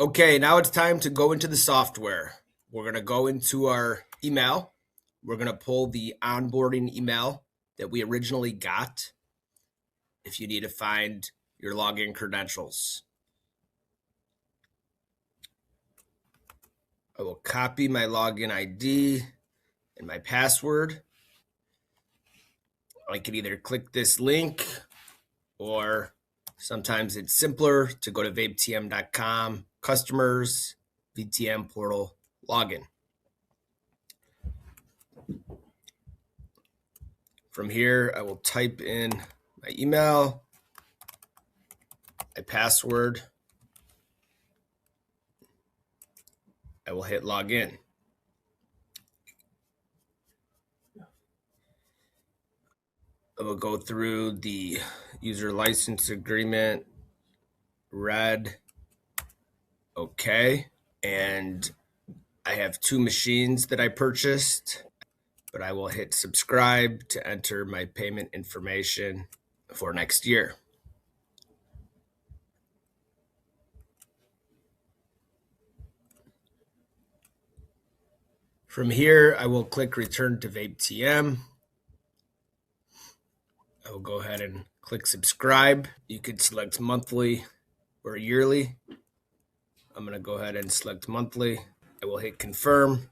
Okay, now it's time to go into the software. We're going to go into our email. We're going to pull the onboarding email that we originally got if you need to find your login credentials. I will copy my login ID and my password. I can either click this link, or sometimes it's simpler to go to VapeTM.com, customers, VTM portal, login. From here, I will type in my email, my password. I will hit login. I will go through the user license agreement, read, okay. And I have 2 machines that I purchased, but I will hit subscribe to enter my payment information for next year. From here, I will click return to VapeTM. I will go ahead and click subscribe. You could select monthly or yearly. I'm going to go ahead and select monthly. I will hit confirm.